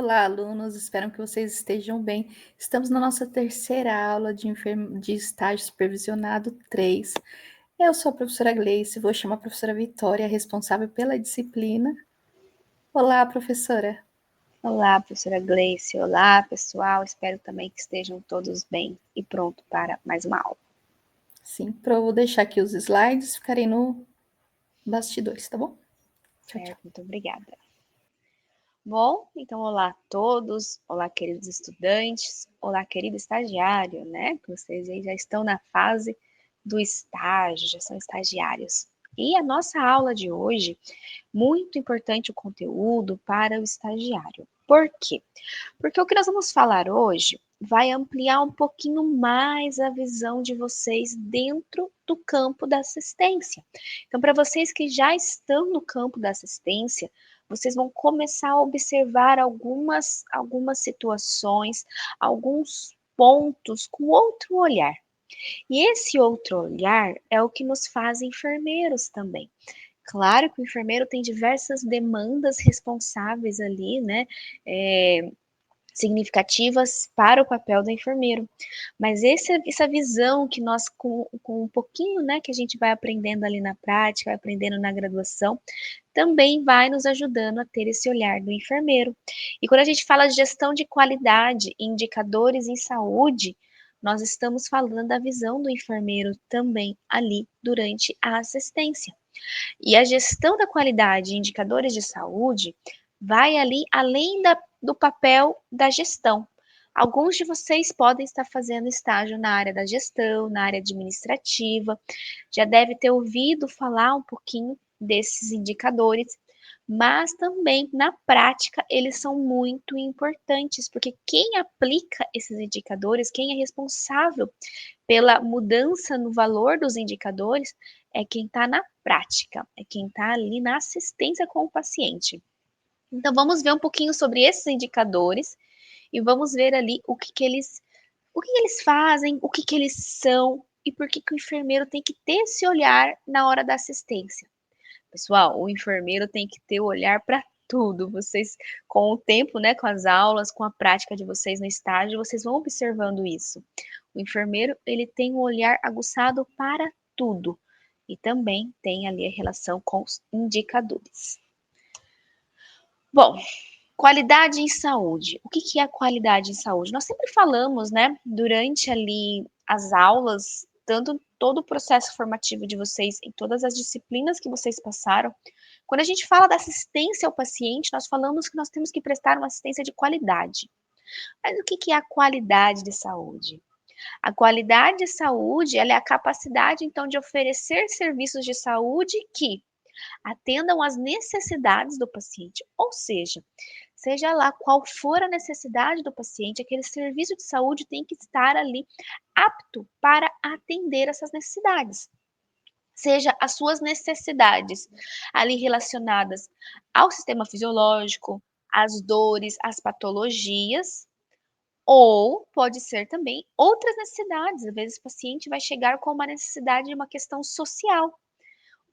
Olá, alunos, espero que vocês estejam bem. Estamos na nossa terceira aula de estágio supervisionado 3. Eu sou a professora Gleice, vou chamar a professora Vitória, responsável pela disciplina. Olá, professora. Olá, professora Gleice. Olá, pessoal. Espero também que estejam todos bem e pronto para mais uma aula. Sim, vou deixar aqui os slides, ficarem no bastidores, tá bom? Tchau, tchau. Certo, muito obrigada. Bom, então olá a todos, olá queridos estudantes, olá querido estagiário, né? Vocês aí já estão na fase do estágio, já são estagiários. E a nossa aula de hoje, muito importante o conteúdo para o estagiário. Por quê? Porque o que nós vamos falar hoje vai ampliar um pouquinho mais a visão de vocês dentro do campo da assistência. Então, para vocês que já estão no campo da assistência, vocês vão começar a observar algumas situações, alguns pontos com outro olhar. E esse outro olhar é o que nos faz enfermeiros também. Claro que o enfermeiro tem diversas demandas responsáveis ali, né? Significativas para o papel do enfermeiro. Mas essa visão que nós, com um pouquinho, né, que a gente vai aprendendo ali na prática, vai aprendendo na graduação, também vai nos ajudando a ter esse olhar do enfermeiro. E quando a gente fala de gestão de qualidade, indicadores em saúde, nós estamos falando da visão do enfermeiro também ali durante a assistência. E a gestão da qualidade e indicadores de saúde vai ali além do papel da gestão. Alguns de vocês podem estar fazendo estágio na área da gestão, na área administrativa, já deve ter ouvido falar um pouquinho desses indicadores, mas também na prática eles são muito importantes, porque quem aplica esses indicadores, quem é responsável pela mudança no valor dos indicadores, é quem está na prática, é quem está ali na assistência com o paciente. Então, vamos ver um pouquinho sobre esses indicadores e vamos ver ali o que eles fazem, o que eles são e por que o enfermeiro tem que ter esse olhar na hora da assistência. Pessoal, o enfermeiro tem que ter o olhar para tudo. Vocês, com o tempo, né, com as aulas, com a prática de vocês no estágio, vocês vão observando isso. O enfermeiro, ele tem um olhar aguçado para tudo e também tem ali a relação com os indicadores. Bom, qualidade em saúde. O que é a qualidade em saúde? Nós sempre falamos, né, durante ali as aulas, tanto todo o processo formativo de vocês, em todas as disciplinas que vocês passaram. Quando a gente fala da assistência ao paciente, nós falamos que nós temos que prestar uma assistência de qualidade. Mas o que é a qualidade de saúde? A qualidade de saúde, ela é a capacidade, então, de oferecer serviços de saúde que atendam às necessidades do paciente, ou seja lá qual for a necessidade do paciente, aquele serviço de saúde tem que estar ali apto para atender essas necessidades. Seja as suas necessidades ali relacionadas ao sistema fisiológico, às dores, às patologias, ou pode ser também outras necessidades. Às vezes o paciente vai chegar com uma necessidade de uma questão social.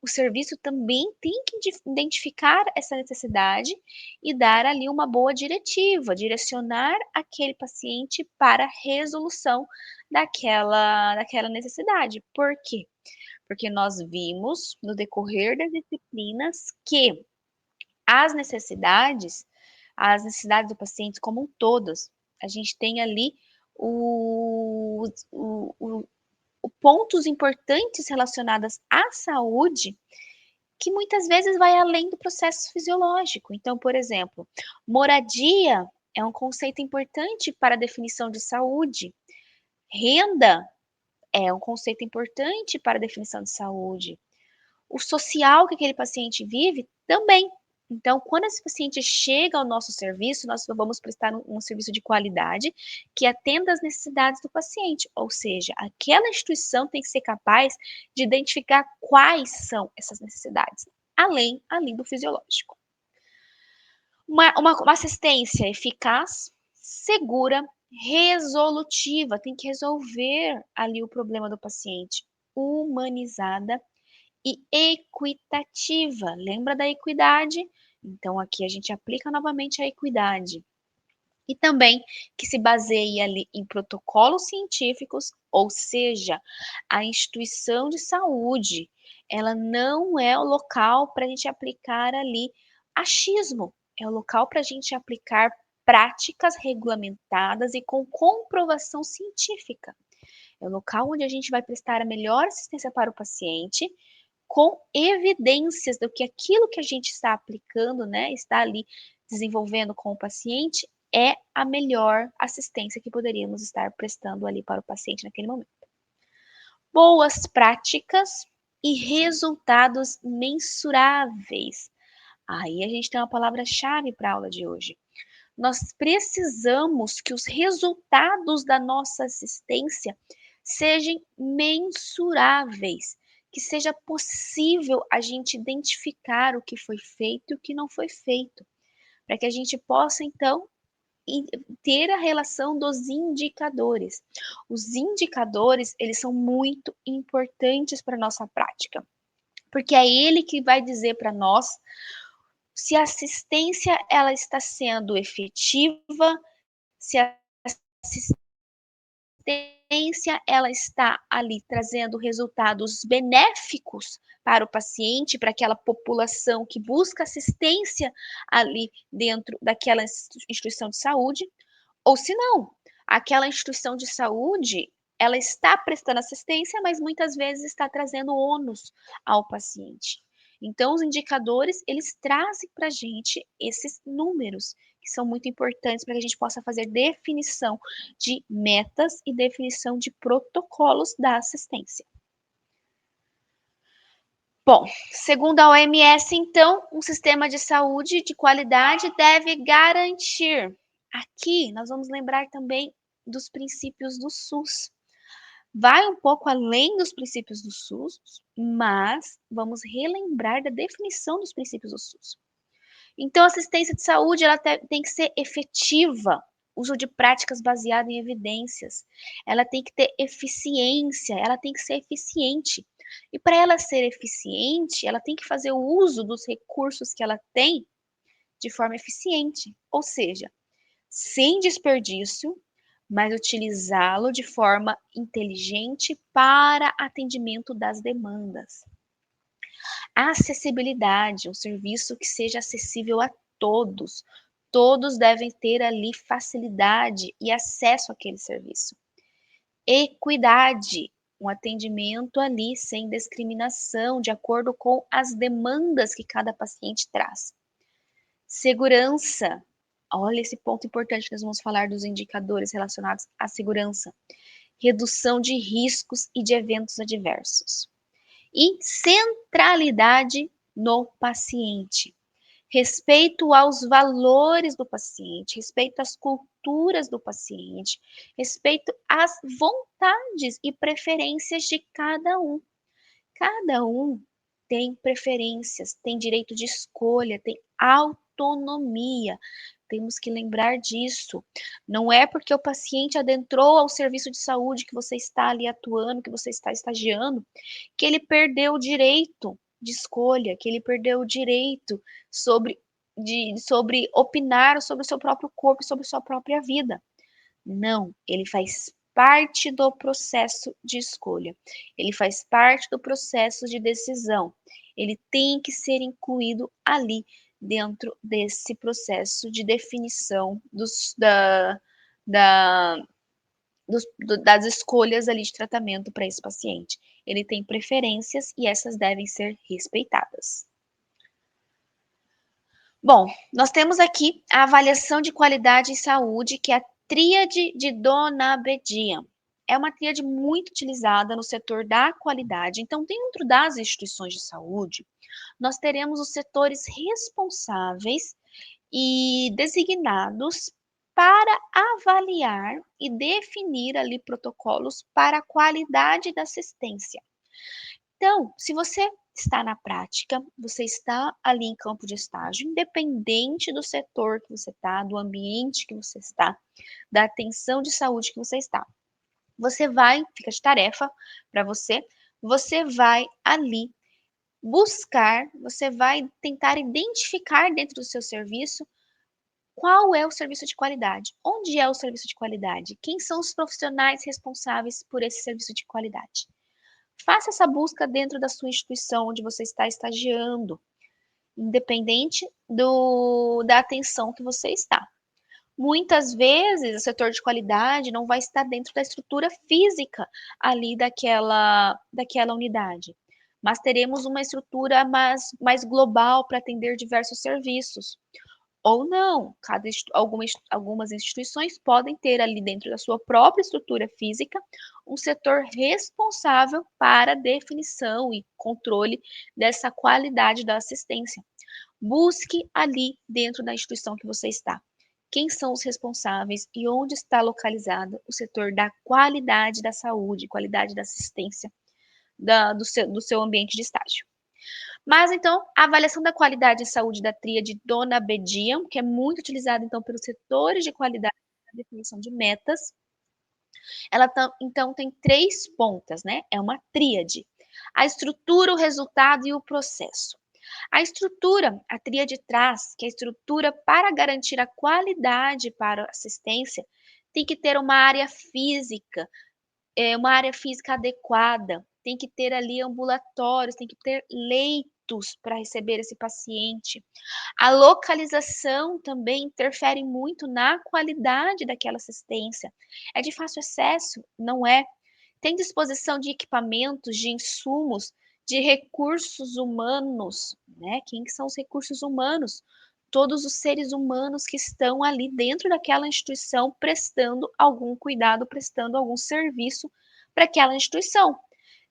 O serviço também tem que identificar essa necessidade e dar ali uma boa diretiva, direcionar aquele paciente para a resolução daquela necessidade. Por quê? Porque nós vimos no decorrer das disciplinas que as necessidades do paciente como um todas, a gente tem ali pontos importantes relacionados à saúde que muitas vezes vai além do processo fisiológico. Então, por exemplo, moradia é um conceito importante para a definição de saúde. Renda é um conceito importante para a definição de saúde. O social que aquele paciente vive também. Então, quando esse paciente chega ao nosso serviço, nós vamos prestar um serviço de qualidade que atenda às necessidades do paciente. Ou seja, aquela instituição tem que ser capaz de identificar quais são essas necessidades, além do fisiológico. Uma assistência eficaz, segura, resolutiva, tem que resolver ali o problema do paciente, humanizada e equitativa. Lembra da equidade? Então, aqui a gente aplica novamente a equidade. e também que se baseie ali em protocolos científicos, ou seja, a instituição de saúde, ela não é o local para a gente aplicar ali achismo, é o local para a gente aplicar práticas regulamentadas e com comprovação científica. É o local onde a gente vai prestar a melhor assistência para o paciente, com evidências do que aquilo que a gente está aplicando, né, está ali desenvolvendo com o paciente, é a melhor assistência que poderíamos estar prestando ali para o paciente naquele momento. Boas práticas e resultados mensuráveis. Aí a gente tem uma palavra-chave para a aula de hoje. Nós precisamos que os resultados da nossa assistência sejam mensuráveis, que seja possível a gente identificar o que foi feito e o que não foi feito, para que a gente possa, então, ter a relação dos indicadores. Os indicadores, eles são muito importantes para a nossa prática, porque é ele que vai dizer para nós se a assistência ela está sendo efetiva, se a assistência ela está ali trazendo resultados benéficos para o paciente, para aquela população que busca assistência ali dentro daquela instituição de saúde, ou se não, aquela instituição de saúde, ela está prestando assistência, mas muitas vezes está trazendo ônus ao paciente. Então, os indicadores, eles trazem para a gente esses números, que são muito importantes para que a gente possa fazer definição de metas e definição de protocolos da assistência. Bom, segundo a OMS, então, um sistema de saúde de qualidade deve garantir. Aqui, nós vamos lembrar também dos princípios do SUS. Vai um pouco além dos princípios do SUS, mas vamos relembrar da definição dos princípios do SUS. Então, a assistência de saúde ela tem que ser efetiva, uso de práticas baseadas em evidências. Ela tem que ter eficiência, ela tem que ser eficiente. E para ela ser eficiente, ela tem que fazer o uso dos recursos que ela tem de forma eficiente, ou seja, sem desperdício, mas utilizá-lo de forma inteligente para atendimento das demandas. A acessibilidade, um serviço que seja acessível a todos. Todos devem ter ali facilidade e acesso àquele serviço. Equidade, um atendimento ali sem discriminação, de acordo com as demandas que cada paciente traz. Segurança, olha esse ponto importante que nós vamos falar dos indicadores relacionados à segurança. Redução de riscos e de eventos adversos. E centralidade no paciente. Respeito aos valores do paciente, respeito às culturas do paciente, respeito às vontades e preferências de cada um. Cada um tem preferências, tem direito de escolha, tem autonomia. Temos que lembrar disso. Não é porque o paciente adentrou ao serviço de saúde que você está ali atuando, que você está estagiando, que ele perdeu o direito de escolha, que ele perdeu o direito sobre opinar sobre o seu próprio corpo, sobre sua própria vida. Não, ele faz parte do processo de escolha. Ele faz parte do processo de decisão. Ele tem que ser incluído ali dentro desse processo de definição das escolhas ali de tratamento para esse paciente. Ele tem preferências e essas devem ser respeitadas. Bom, nós temos aqui a avaliação de qualidade e saúde, que é a tríade de Dona Bedia. É uma tríade muito utilizada no setor da qualidade. Então, dentro das instituições de saúde, nós teremos os setores responsáveis e designados para avaliar e definir ali protocolos para a qualidade da assistência. Então, se você está na prática, você está ali em campo de estágio, independente do setor que você está, do ambiente que você está, da atenção de saúde que você está. Você vai, fica de tarefa para você vai ali buscar, você vai tentar identificar dentro do seu serviço Qual é o serviço de qualidade? Onde é o serviço de qualidade? Quem são os profissionais responsáveis por esse serviço de qualidade? Faça essa busca dentro da sua instituição onde você está estagiando, independente da atenção que você está. Muitas vezes, o setor de qualidade não vai estar dentro da estrutura física ali daquela unidade, mas teremos uma estrutura mais global para atender diversos serviços. Ou não, algumas instituições podem ter ali dentro da sua própria estrutura física um setor responsável para a definição e controle dessa qualidade da assistência. Busque ali dentro da instituição que você está. Quem são os responsáveis e onde está localizado o setor da qualidade da saúde, qualidade da assistência do seu ambiente de estágio. Mas então, a avaliação da qualidade em saúde da tríade Dona Bediam, que é muito utilizada então pelos setores de qualidade na definição de metas, ela então tem 3 pontas, né? É uma tríade. A estrutura, o resultado e o processo. A estrutura, a tríade traz que a estrutura para garantir a qualidade para a assistência tem que ter uma área física adequada, tem que ter ali ambulatórios, tem que ter leitos para receber esse paciente. A localização também interfere muito na qualidade daquela assistência. É de fácil acesso? Não é. Tem disposição de equipamentos, de insumos, de recursos humanos, né? Quem que são os recursos humanos? Todos os seres humanos que estão ali dentro daquela instituição prestando algum cuidado, prestando algum serviço para aquela instituição.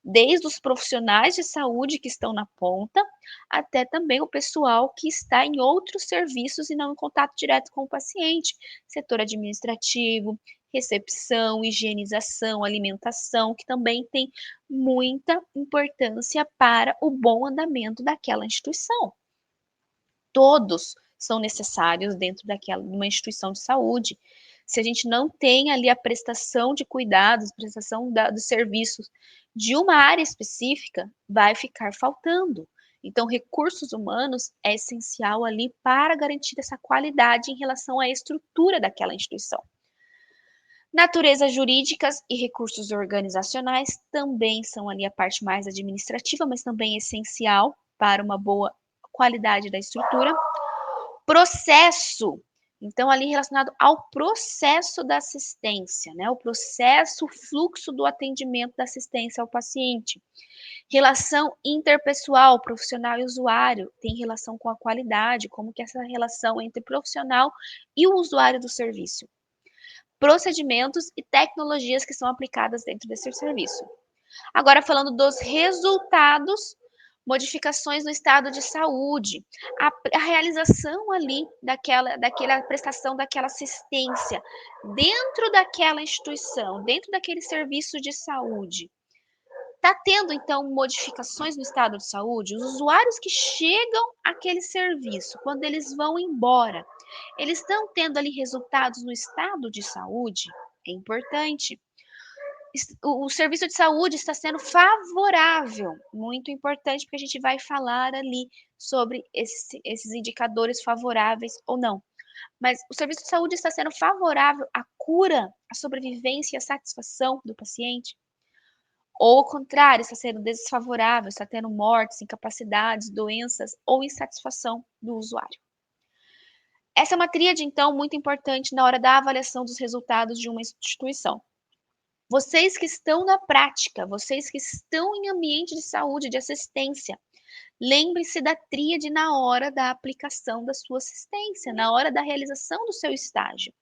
Desde os profissionais de saúde que estão na ponta, até também o pessoal que está em outros serviços e não em contato direto com o paciente, setor administrativo, recepção, higienização, alimentação, que também tem muita importância para o bom andamento daquela instituição. Todos são necessários dentro de uma instituição de saúde. Se a gente não tem ali a prestação de cuidados, prestação dos serviços de uma área específica, vai ficar faltando. Então, recursos humanos é essencial ali para garantir essa qualidade em relação à estrutura daquela instituição. Naturezas jurídicas e recursos organizacionais também são ali a parte mais administrativa, mas também essencial para uma boa qualidade da estrutura. Processo, então ali relacionado ao processo da assistência, né? O processo, o fluxo do atendimento da assistência ao paciente. Relação interpessoal, profissional e usuário, tem relação com a qualidade, como que essa relação entre profissional e o usuário do serviço. Procedimentos e tecnologias que são aplicadas dentro desse serviço. Agora falando dos resultados, modificações no estado de saúde, a realização ali daquela prestação daquela assistência dentro daquela instituição, dentro daquele serviço de saúde. Está tendo, então, modificações no estado de saúde? Os usuários que chegam àquele serviço, quando eles vão embora, eles estão tendo ali resultados no estado de saúde? É importante. O serviço de saúde está sendo favorável, muito importante, porque a gente vai falar ali sobre esses indicadores favoráveis ou não. Mas o serviço de saúde está sendo favorável à cura, à sobrevivência e à satisfação do paciente? Ou ao contrário, está sendo desfavorável, está tendo mortes, incapacidades, doenças ou insatisfação do usuário? Essa é uma tríade, então, muito importante na hora da avaliação dos resultados de uma instituição. Vocês que estão na prática, vocês que estão em ambiente de saúde, de assistência, lembrem-se da tríade na hora da aplicação da sua assistência, na hora da realização do seu estágio.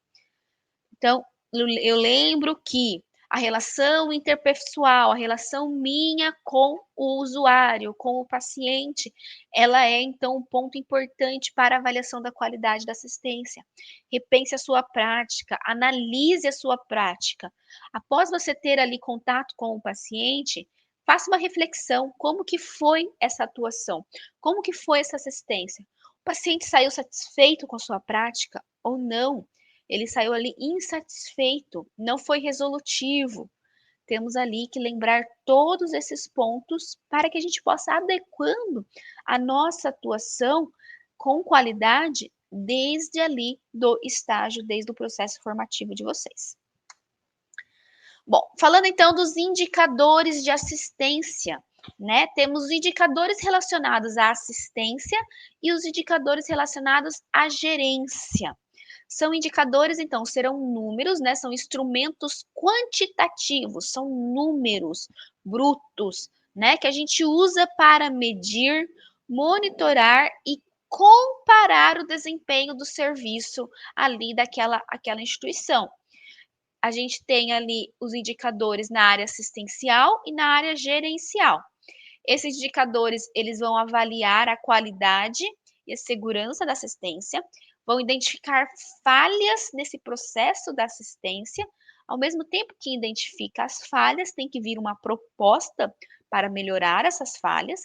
Então, eu lembro que a relação interpessoal, a relação minha com o usuário, com o paciente, ela é então um ponto importante para a avaliação da qualidade da assistência. Repense a sua prática, analise a sua prática. Após você ter ali contato com o paciente, faça uma reflexão, como que foi essa atuação? Como que foi essa assistência? O paciente saiu satisfeito com a sua prática ou não? Ele saiu ali insatisfeito, não foi resolutivo. Temos ali que lembrar todos esses pontos para que a gente possa adequando a nossa atuação com qualidade desde ali do estágio, desde o processo formativo de vocês. Bom, falando então dos indicadores de assistência, né? Temos os indicadores relacionados à assistência e os indicadores relacionados à gerência. São indicadores, então, serão números, né? São instrumentos quantitativos, são números brutos, né? Que a gente usa para medir, monitorar e comparar o desempenho do serviço ali aquela instituição. A gente tem ali os indicadores na área assistencial e na área gerencial. Esses indicadores, eles vão avaliar a qualidade e a segurança da assistência, vão identificar falhas nesse processo da assistência, ao mesmo tempo que identifica as falhas, tem que vir uma proposta para melhorar essas falhas,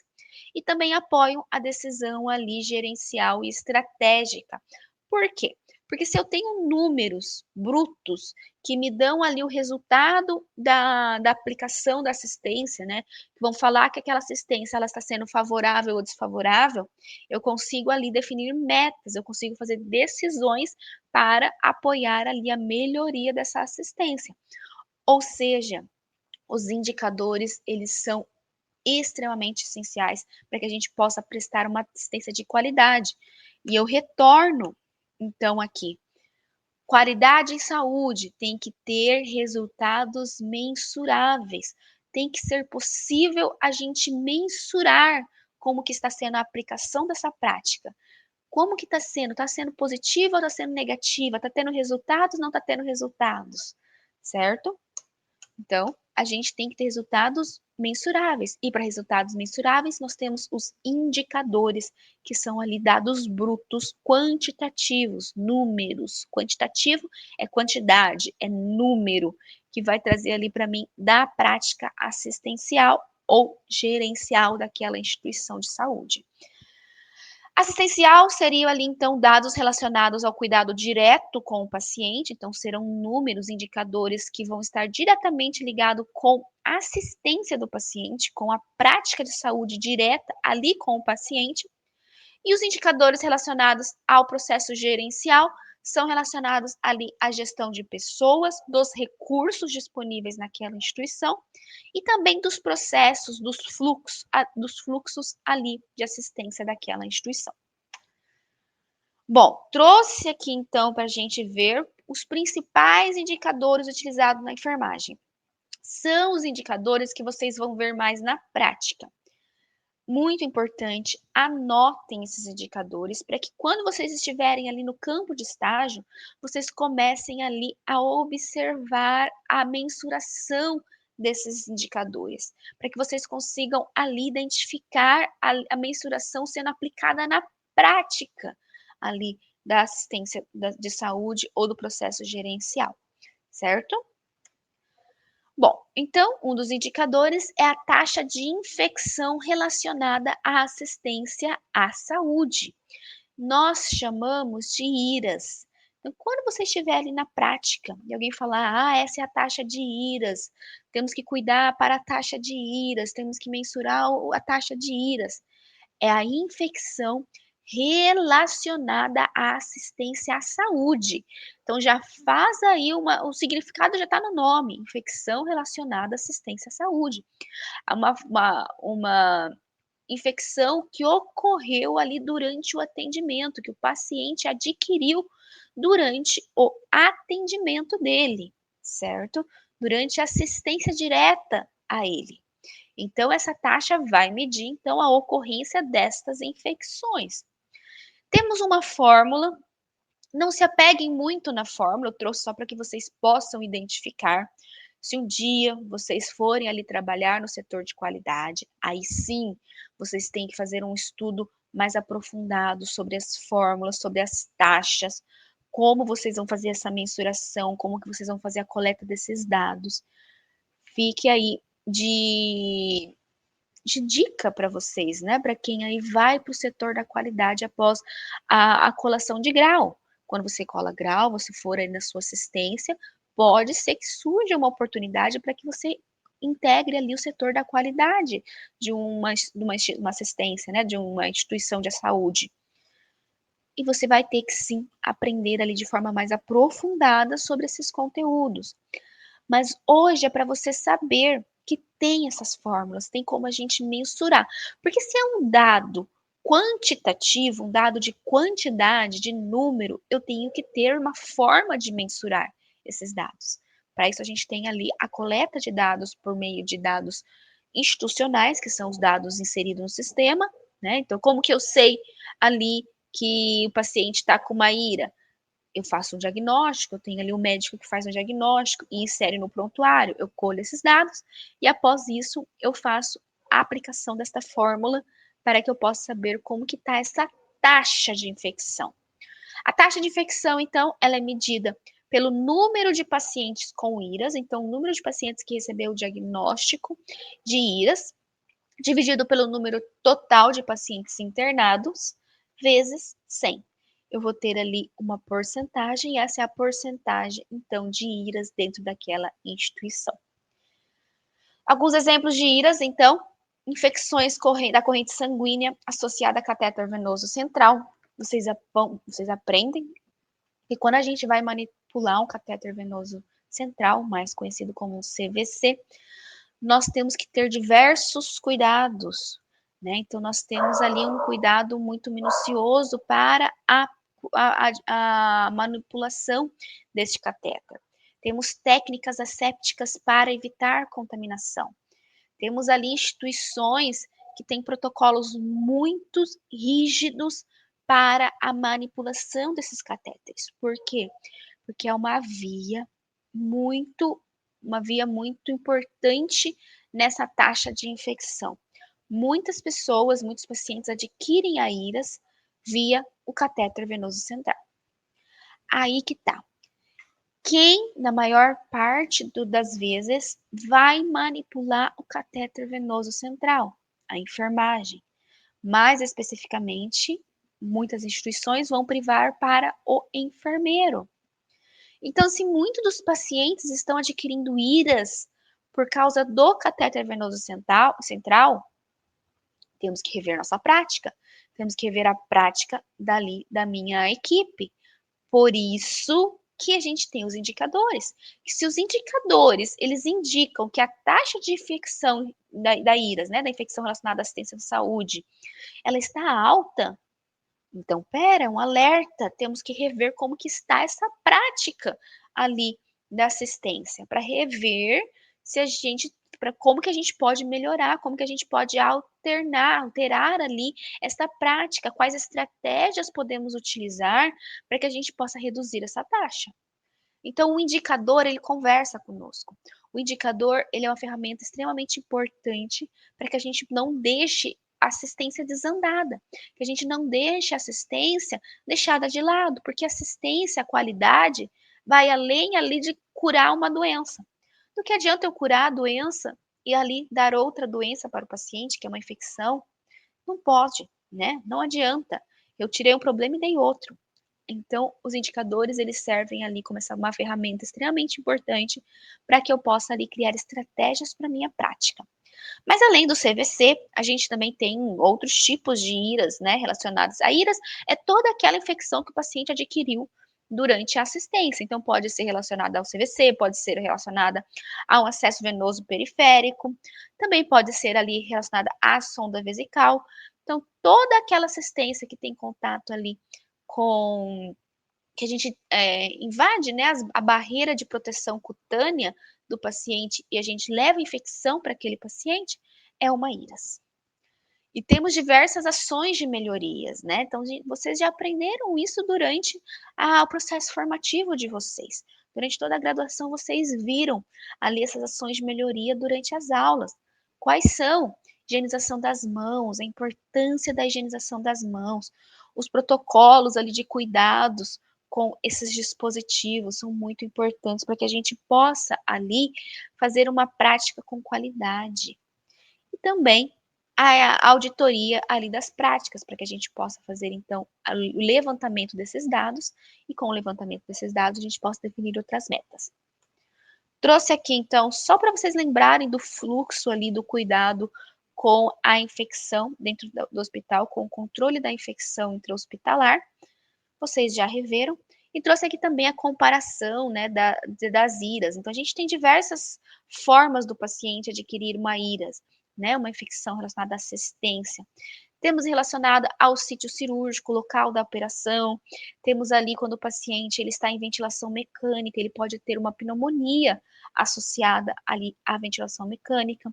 e também apoiam a decisão ali gerencial e estratégica. Por quê? Porque se eu tenho números brutos que me dão ali o resultado da aplicação da assistência, né? Que vão falar que aquela assistência ela está sendo favorável ou desfavorável, eu consigo ali definir metas, eu consigo fazer decisões para apoiar ali a melhoria dessa assistência. Ou seja, os indicadores, eles são extremamente essenciais para que a gente possa prestar uma assistência de qualidade. E eu retorno, então, aqui. Qualidade em saúde tem que ter resultados mensuráveis. Tem que ser possível a gente mensurar como que está sendo a aplicação dessa prática. Como que está sendo? Está sendo positiva ou está sendo negativa? Está tendo resultados ou não está tendo resultados? Certo? Então, a gente tem que ter resultados mensuráveis. E para resultados mensuráveis, nós temos os indicadores, que são ali dados brutos quantitativos, números. Quantitativo é quantidade, é número, que vai trazer ali para mim da prática assistencial ou gerencial daquela instituição de saúde. Assistencial seriam ali, então, dados relacionados ao cuidado direto com o paciente, então serão números, indicadores que vão estar diretamente ligados com a assistência do paciente, com a prática de saúde direta ali com o paciente. E os indicadores relacionados ao processo gerencial são relacionados ali à gestão de pessoas, dos recursos disponíveis naquela instituição e também dos processos, dos fluxos ali de assistência daquela instituição. Bom, trouxe aqui então para a gente ver os principais indicadores utilizados na enfermagem. São os indicadores que vocês vão ver mais na prática. Muito importante, anotem esses indicadores para que quando vocês estiverem ali no campo de estágio, vocês comecem ali a observar a mensuração desses indicadores, para que vocês consigam ali identificar a mensuração sendo aplicada na prática ali da assistência de saúde ou do processo gerencial, certo? Bom, então, um dos indicadores é a taxa de infecção relacionada à assistência à saúde. Nós chamamos de IRAS. Então, quando você estiver ali na prática e alguém falar, essa é a taxa de IRAS, temos que cuidar para a taxa de IRAS, temos que mensurar a taxa de IRAS, é a infecção relacionada à assistência à saúde. Então já faz aí o significado já está no nome, infecção relacionada à assistência à saúde. É uma infecção que ocorreu ali durante o atendimento, que o paciente adquiriu durante o atendimento dele, certo? Durante a assistência direta a ele. Então, essa taxa vai medir, então, a ocorrência destas infecções. Temos uma fórmula, não se apeguem muito na fórmula, eu trouxe só para que vocês possam identificar. Se um dia vocês forem ali trabalhar no setor de qualidade, aí sim vocês têm que fazer um estudo mais aprofundado sobre as fórmulas, sobre as taxas, como vocês vão fazer essa mensuração, como que vocês vão fazer a coleta desses dados. Fique aí de dica para vocês, né? Para quem aí vai para o setor da qualidade após a colação de grau. Quando você cola grau, você for aí na sua assistência, pode ser que surja uma oportunidade para que você integre ali o setor da qualidade de uma assistência, né? De uma instituição de saúde. e você vai ter que sim aprender ali de forma mais aprofundada sobre esses conteúdos. Mas hoje é para você saber que tem essas fórmulas, tem como a gente mensurar. Porque se é um dado quantitativo, um dado de quantidade, de número, eu tenho que ter uma forma de mensurar esses dados. Para isso, a gente tem ali a coleta de dados por meio de dados institucionais, que são os dados inseridos no sistema, né? Então, como que eu sei ali que o paciente está com uma IRA? Eu faço um diagnóstico, eu tenho ali um médico que faz um diagnóstico e insere no prontuário, eu colho esses dados e após isso eu faço a aplicação desta fórmula para que eu possa saber como que está essa taxa de infecção. A taxa de infecção, então, ela é medida pelo número de pacientes com IRAS, então o número de pacientes que recebeu o diagnóstico de IRAS, dividido pelo número total de pacientes internados, vezes 100. Eu vou ter ali uma porcentagem, e essa é a porcentagem, então, de IRAS dentro daquela instituição. Alguns exemplos de IRAS, então, infecções da corrente sanguínea associada a catéter venoso central. Vocês aprendem que quando a gente vai manipular um catéter venoso central, mais conhecido como CVC, nós temos que ter diversos cuidados, né? Então, nós temos ali um cuidado muito minucioso para a manipulação deste catéter. Temos técnicas assépticas para evitar contaminação. Temos ali instituições que têm protocolos muito rígidos para a manipulação desses catéteres. Por quê? Porque é uma via muito importante nessa taxa de infecção. Muitas pessoas, muitos pacientes adquirem a IRAS via o catéter venoso central. Aí que tá. Quem, na maior parte das vezes, vai manipular o catéter venoso central? A enfermagem. Mais especificamente, muitas instituições vão privar para o enfermeiro. Então, se muitos dos pacientes estão adquirindo IRAS por causa do catéter venoso central, temos que rever nossa prática. Temos que rever a prática da minha equipe. Por isso que a gente tem os indicadores. Que se os indicadores, eles indicam que a taxa de infecção da IRAS, né, da infecção relacionada à assistência de saúde, ela está alta, então, é um alerta, temos que rever como que está essa prática ali da assistência, para rever se a gente, para como que a gente pode melhorar, como que a gente pode alterar ali essa prática, quais estratégias podemos utilizar para que a gente possa reduzir essa taxa. Então, o indicador, ele conversa conosco. O indicador, ele é uma ferramenta extremamente importante para que a gente não deixe a assistência desandada, que a gente não deixe a assistência deixada de lado, porque assistência, a qualidade, vai além ali de curar uma doença. Do que adianta eu curar a doença e ali dar outra doença para o paciente, que é uma infecção? Não pode, né? Não adianta. Eu tirei um problema e dei outro. Então, os indicadores, eles servem ali como uma ferramenta extremamente importante para que eu possa ali criar estratégias para minha prática. Mas além do CVC, a gente também tem outros tipos de IRAS, né, relacionados a IRAS é toda aquela infecção que o paciente adquiriu durante a assistência. Então, pode ser relacionada ao CVC, pode ser relacionada a um acesso venoso periférico, também pode ser ali relacionada à sonda vesical. Então, toda aquela assistência que tem contato ali com que a gente invade, né, a barreira de proteção cutânea do paciente e a gente leva infecção para aquele paciente, é uma IRAS. E temos diversas ações de melhorias, né? Então, vocês já aprenderam isso durante o processo formativo de vocês. Durante toda a graduação, vocês viram ali essas ações de melhoria durante as aulas. Quais são? Higienização das mãos, a importância da higienização das mãos, os protocolos ali de cuidados com esses dispositivos são muito importantes para que a gente possa ali fazer uma prática com qualidade. E também a auditoria ali das práticas, para que a gente possa fazer, então, o levantamento desses dados, e com o levantamento desses dados a gente possa definir outras metas. Trouxe aqui, então, só para vocês lembrarem do fluxo ali do cuidado com a infecção dentro do hospital, com o controle da infecção intra-hospitalar. vocês já reveram, e trouxe aqui também a comparação, né, das iras. Então, a gente tem diversas formas do paciente adquirir uma iras, né, uma infecção relacionada à assistência. Temos relacionada ao sítio cirúrgico, local da operação, temos ali quando o paciente ele está em ventilação mecânica, ele pode ter uma pneumonia associada ali à ventilação mecânica.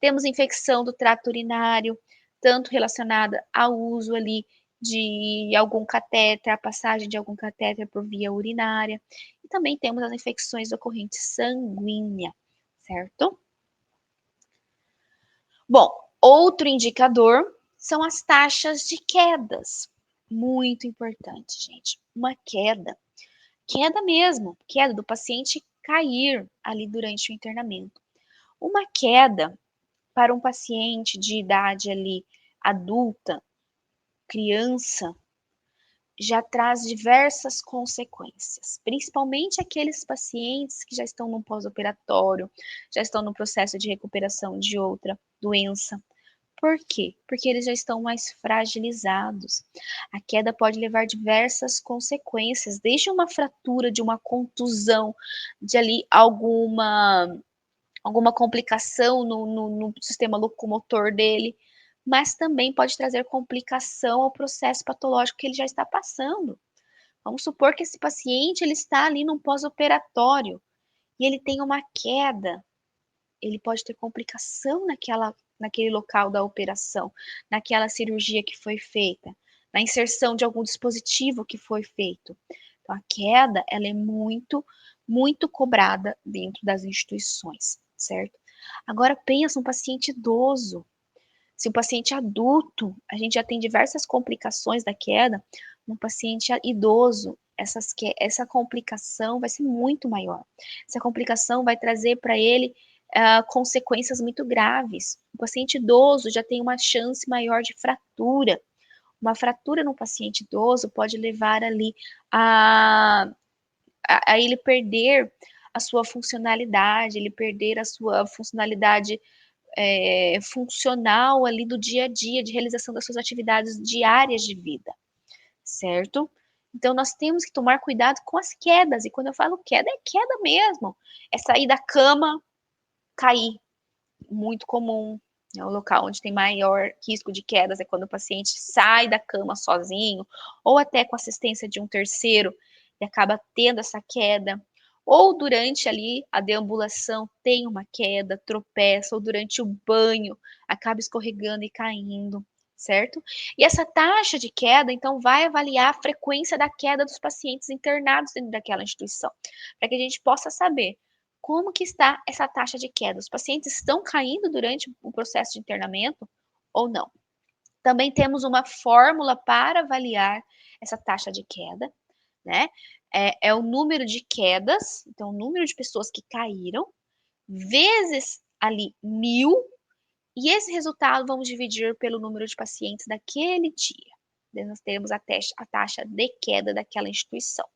Temos infecção do trato urinário, tanto relacionada ao uso ali de algum catéter, a passagem de algum catéter por via urinária. E também temos as infecções da corrente sanguínea, certo? Bom, outro indicador são as taxas de quedas. Muito importante, gente. Uma queda mesmo, queda do paciente cair ali durante o internamento. Uma queda para um paciente de idade ali adulta, criança, já traz diversas consequências, principalmente aqueles pacientes que já estão no pós-operatório, já estão no processo de recuperação de outra doença. Por quê? Porque eles já estão mais fragilizados. A queda pode levar diversas consequências, desde uma fratura, de uma contusão, de ali alguma complicação no sistema locomotor dele, mas também pode trazer complicação ao processo patológico que ele já está passando. Vamos supor que esse paciente ele está ali num pós-operatório e ele tem uma queda, ele pode ter complicação naquele local da operação, naquela cirurgia que foi feita, na inserção de algum dispositivo que foi feito. Então, a queda, ela é muito, muito cobrada dentro das instituições, certo? Agora, pensa um paciente idoso. Se um paciente adulto, a gente já tem diversas complicações da queda, um paciente idoso, essa complicação vai ser muito maior. Essa complicação vai trazer para ele consequências muito graves. O paciente idoso já tem uma chance maior de fratura. Uma fratura no paciente idoso pode levar ali a ele perder a sua funcionalidade, ele perder a sua funcionalidade funcional ali do dia a dia, de realização das suas atividades diárias de vida, certo? Então, nós temos que tomar cuidado com as quedas, e quando eu falo queda, é queda mesmo. É sair da cama, cair, muito comum. É o local onde tem maior risco de quedas é quando o paciente sai da cama sozinho, ou até com assistência de um terceiro, e acaba tendo essa queda. Ou durante ali a deambulação tem uma queda, tropeça, ou durante o banho acaba escorregando e caindo, certo? E essa taxa de queda, então, vai avaliar a frequência da queda dos pacientes internados dentro daquela instituição, para que a gente possa saber como que está essa taxa de queda. Os pacientes estão caindo durante o processo de internamento ou não? Também temos uma fórmula para avaliar essa taxa de queda, né? É o número de quedas, então o número de pessoas que caíram, vezes ali 1000, e esse resultado vamos dividir pelo número de pacientes daquele dia. Daí nós teremos a taxa de queda daquela instituição.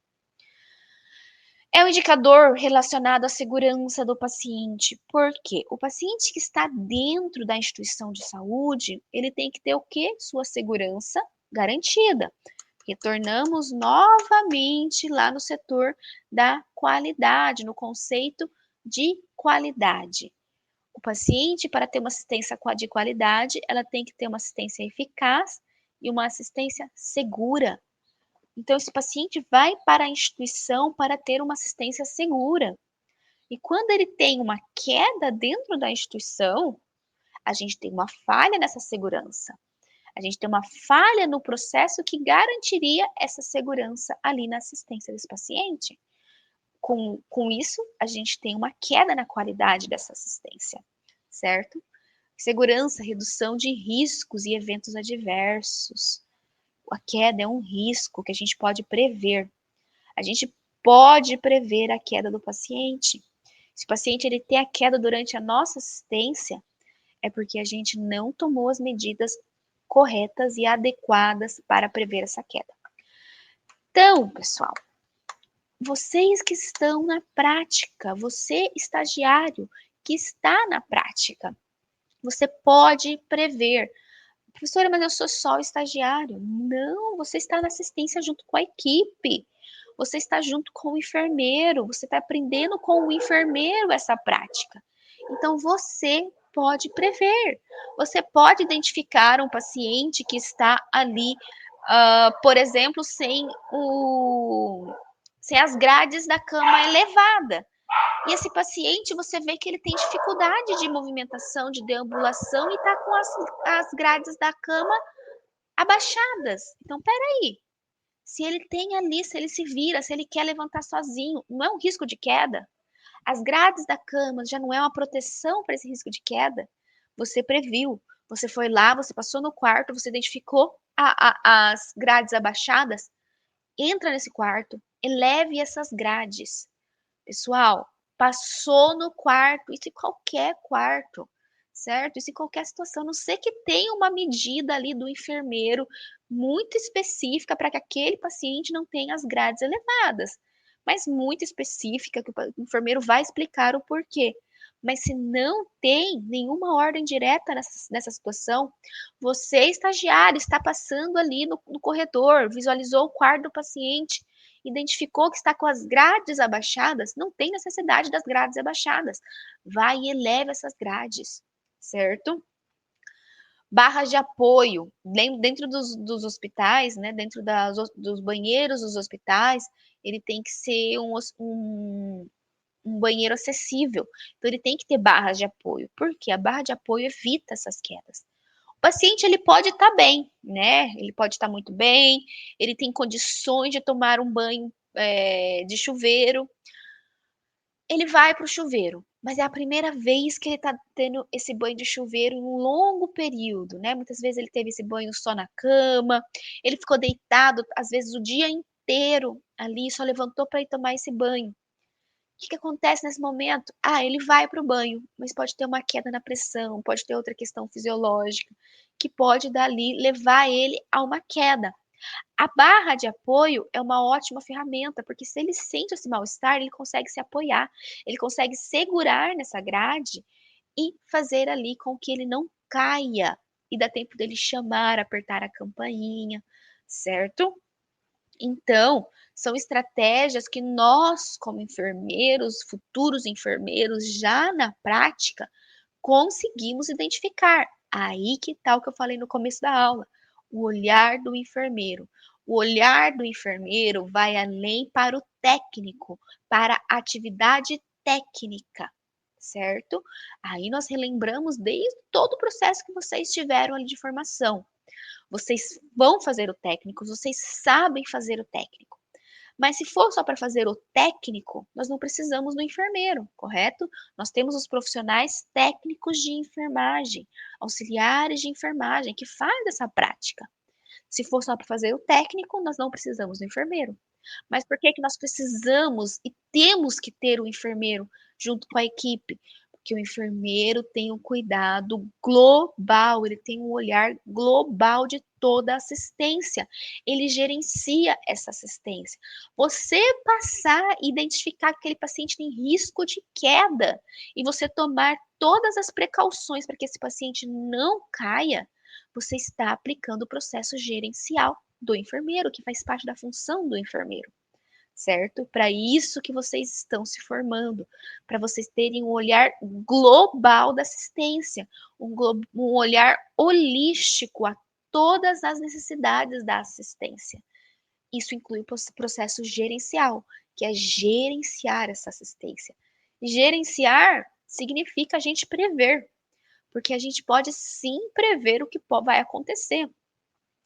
É um indicador relacionado à segurança do paciente, porque o paciente que está dentro da instituição de saúde, ele tem que ter o quê? Sua segurança garantida. Retornamos novamente lá no setor da qualidade, no conceito de qualidade. O paciente, para ter uma assistência de qualidade, ela tem que ter uma assistência eficaz e uma assistência segura. Então, esse paciente vai para a instituição para ter uma assistência segura. E quando ele tem uma queda dentro da instituição, a gente tem uma falha nessa segurança. A gente tem uma falha no processo que garantiria essa segurança ali na assistência desse paciente. Com isso, a gente tem uma queda na qualidade dessa assistência, certo? Segurança, redução de riscos e eventos adversos. A queda é um risco que a gente pode prever. A gente pode prever a queda do paciente. Se o paciente ele tem a queda durante a nossa assistência, é porque a gente não tomou as medidas corretas e adequadas para prever essa queda. Então, pessoal, vocês que estão na prática, você estagiário que está na prática, você pode prever Professora, mas eu sou só o estagiário. Não, você está na assistência junto com a equipe. Você está junto com o enfermeiro, você está aprendendo com o enfermeiro essa prática. Então, você pode prever. Você pode identificar um paciente que está ali, por exemplo, sem as grades da cama elevada. E esse paciente, você vê que ele tem dificuldade de movimentação, de deambulação e está com as grades da cama abaixadas. Então, peraí. Se ele tem ali, se ele se vira, se ele quer levantar sozinho, não é um risco de queda? As grades da cama já não é uma proteção para esse risco de queda? Você previu. Você foi lá, você passou no quarto, você identificou as grades abaixadas. Entra nesse quarto, eleve essas grades. Pessoal, passou no quarto, isso em qualquer quarto, certo? Isso em qualquer situação, a não ser que tenha uma medida ali do enfermeiro muito específica para que aquele paciente não tenha as grades elevadas, mas muito específica que o enfermeiro vai explicar o porquê. Mas se não tem nenhuma ordem direta nessa situação, você, estagiário, está passando ali no corredor, visualizou o quarto do paciente, identificou que está com as grades abaixadas, não tem necessidade das grades abaixadas. Vai e eleva essas grades, certo? Barras de apoio, dentro dos hospitais, né, dentro dos banheiros dos hospitais, ele tem que ser um banheiro acessível. Então, ele tem que ter barras de apoio, porque a barra de apoio evita essas quedas. O paciente, ele pode estar bem, né? Ele pode estar muito bem, ele tem condições de tomar um banho de chuveiro. Ele vai para o chuveiro, mas é a primeira vez que ele está tendo esse banho de chuveiro em um longo período, né? Muitas vezes ele teve esse banho só na cama, ele ficou deitado, às vezes, o dia inteiro ali, só levantou para ir tomar esse banho. O que acontece nesse momento? Ele vai para o banho, mas pode ter uma queda na pressão, pode ter outra questão fisiológica, que pode dali levar ele a uma queda. A barra de apoio é uma ótima ferramenta, porque se ele sente esse mal-estar, ele consegue se apoiar, ele consegue segurar nessa grade e fazer ali com que ele não caia, e dá tempo dele chamar, apertar a campainha, certo? Então, são estratégias que nós, como enfermeiros, futuros enfermeiros, já na prática, conseguimos identificar. Aí que tá o que eu falei no começo da aula, o olhar do enfermeiro. O olhar do enfermeiro vai além para o técnico, para a atividade técnica, certo? Aí nós relembramos desde todo o processo que vocês tiveram ali de formação. Vocês vão fazer o técnico, vocês sabem fazer o técnico. Mas se for só para fazer o técnico, nós não precisamos do enfermeiro, correto? Nós temos os profissionais técnicos de enfermagem, auxiliares de enfermagem, que fazem essa prática. Se for só para fazer o técnico, nós não precisamos do enfermeiro. Mas por que que nós precisamos e temos que ter o enfermeiro junto com a equipe? Porque o enfermeiro tem um cuidado global, ele tem um olhar global de toda a assistência. Ele gerencia essa assistência. Você passar e identificar que aquele paciente tem risco de queda e você tomar todas as precauções para que esse paciente não caia, você está aplicando o processo gerencial do enfermeiro, que faz parte da função do enfermeiro, certo? Para isso que vocês estão se formando, para vocês terem um olhar global da assistência, um olhar holístico a todas as necessidades da assistência. Isso inclui o processo gerencial, que é gerenciar essa assistência. Gerenciar significa a gente prever, porque a gente pode sim prever o que vai acontecer.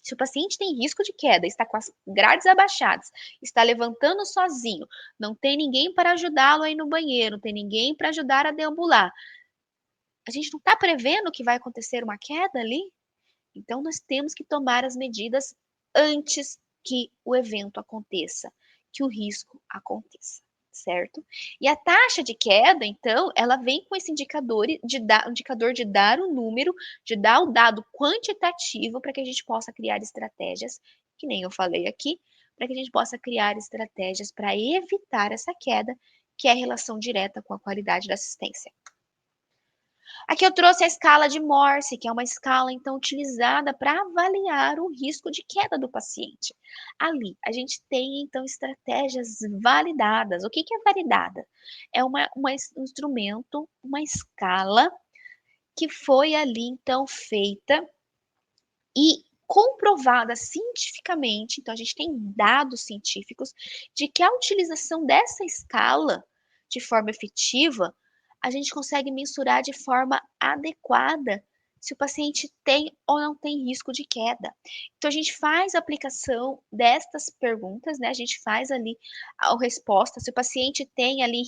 Se o paciente tem risco de queda, está com as grades abaixadas, está levantando sozinho, não tem ninguém para ajudá-lo aí no banheiro, não tem ninguém para ajudar a deambular. A gente não está prevendo que vai acontecer uma queda ali? Então, nós temos que tomar as medidas antes que o evento aconteça, que o risco aconteça, certo? E a taxa de queda, então, ela vem com esse indicador de dar o número, de dar o dado quantitativo para que a gente possa criar estratégias, que nem eu falei aqui, para que a gente possa criar estratégias para evitar essa queda, que é a relação direta com a qualidade da assistência. Aqui eu trouxe a escala de Morse, que é uma escala, então, utilizada para avaliar o risco de queda do paciente. Ali, a gente tem, então, estratégias validadas. O que que é validada? É um instrumento, uma escala que foi ali, então, feita e comprovada cientificamente, então a gente tem dados científicos de que a utilização dessa escala de forma efetiva, a gente consegue mensurar de forma adequada se o paciente tem ou não tem risco de queda. Então a gente faz a aplicação destas perguntas, né, a gente faz ali a resposta, se o paciente tem ali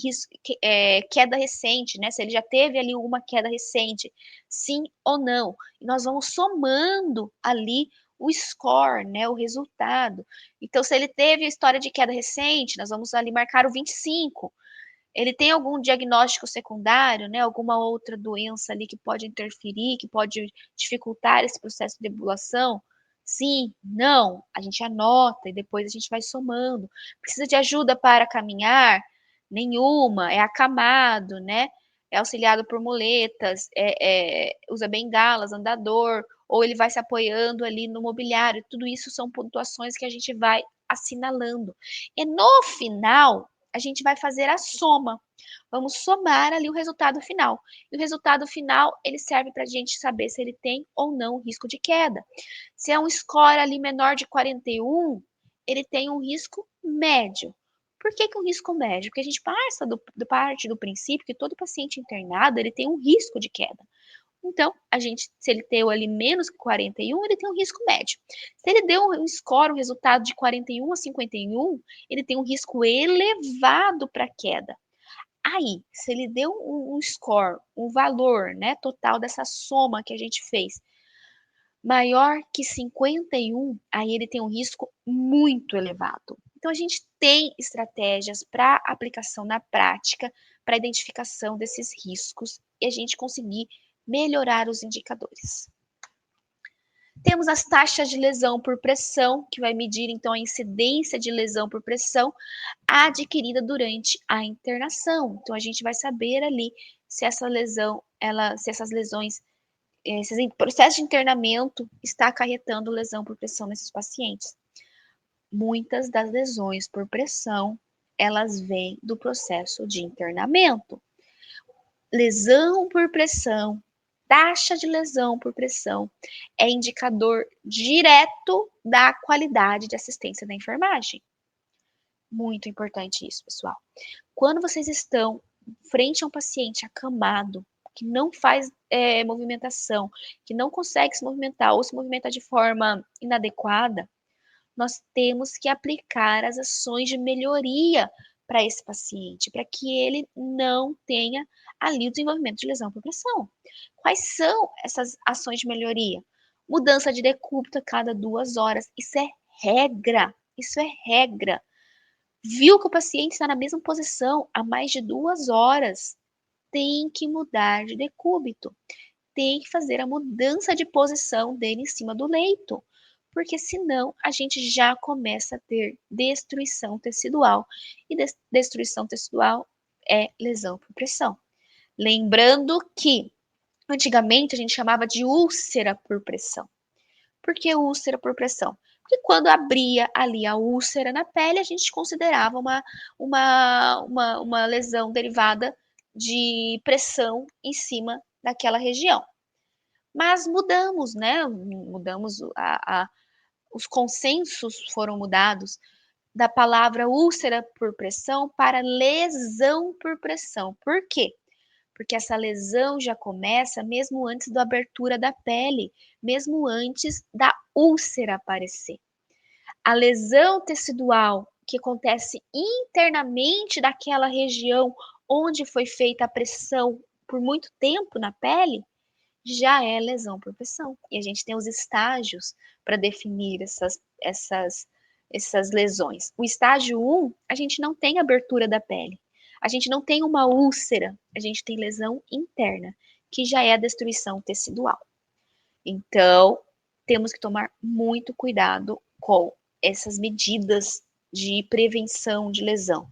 queda recente, né, se ele já teve ali uma queda recente, sim ou não. E nós vamos somando ali o score, né, o resultado. Então, se ele teve história de queda recente, nós vamos ali marcar o 25. Ele tem algum diagnóstico secundário, né, alguma outra doença ali que pode interferir, que pode dificultar esse processo de debulação? Sim, não, a gente anota e depois a gente vai somando. Precisa de ajuda para caminhar? Nenhuma, é acamado, né? É auxiliado por muletas, usa bengalas, andador, ou ele vai se apoiando ali no mobiliário. Tudo isso são pontuações que a gente vai assinalando. E no final, a gente vai fazer a soma. Vamos somar ali o resultado final. E o resultado final, ele serve para a gente saber se ele tem ou não risco de queda. Se é um score ali menor de 41, ele tem um risco médio. Por que que um risco médio? Porque a gente parte do princípio que todo paciente internado, ele tem um risco de queda. Então, se ele deu ali menos que 41, ele tem um risco médio. Se ele deu um score, um resultado de 41 a 51, ele tem um risco elevado para queda. Aí, se ele deu um score, um valor, né, total dessa soma que a gente fez, maior que 51, aí ele tem um risco muito elevado. Então, a gente tem estratégias para aplicação na prática, para identificação desses riscos e a gente conseguir melhorar os indicadores. Temos as taxas de lesão por pressão, que vai medir então a incidência de lesão por pressão adquirida durante a internação. Então a gente vai saber ali se essa lesão, se essas lesões, esse processo de internamento está acarretando lesão por pressão nesses pacientes. Muitas das lesões por pressão, elas vêm do processo de internamento. Lesão por pressão, taxa de lesão por pressão, é indicador direto da qualidade de assistência da enfermagem. Muito importante isso, pessoal. Quando vocês estão frente a um paciente acamado, que não faz movimentação, que não consegue se movimentar ou se movimenta de forma inadequada, nós temos que aplicar as ações de melhoria para esse paciente, para que ele não tenha ali o desenvolvimento de lesão por pressão. Quais são essas ações de melhoria? Mudança de decúbito a cada 2 horas. Isso é regra. Isso é regra. Viu que o paciente está na mesma posição há mais de 2 horas, tem que mudar de decúbito. Tem que fazer a mudança de posição dele em cima do leito, porque senão a gente já começa a ter destruição tecidual. E destruição tecidual é lesão por pressão. Lembrando que antigamente a gente chamava de úlcera por pressão. Por que úlcera por pressão? Porque quando abria ali a úlcera na pele, a gente considerava uma lesão derivada de pressão em cima daquela região. Mas mudamos, né? Mudamos, os consensos foram mudados da palavra úlcera por pressão para lesão por pressão. Por quê? Porque essa lesão já começa mesmo antes da abertura da pele, mesmo antes da úlcera aparecer. A lesão tecidual que acontece internamente daquela região onde foi feita a pressão por muito tempo na pele, já é lesão por pressão. E a gente tem os estágios para definir essas lesões. O estágio 1, a gente não tem abertura da pele. A gente não tem uma úlcera, a gente tem lesão interna, que já é a destruição tecidual. Então, temos que tomar muito cuidado com essas medidas de prevenção de lesão.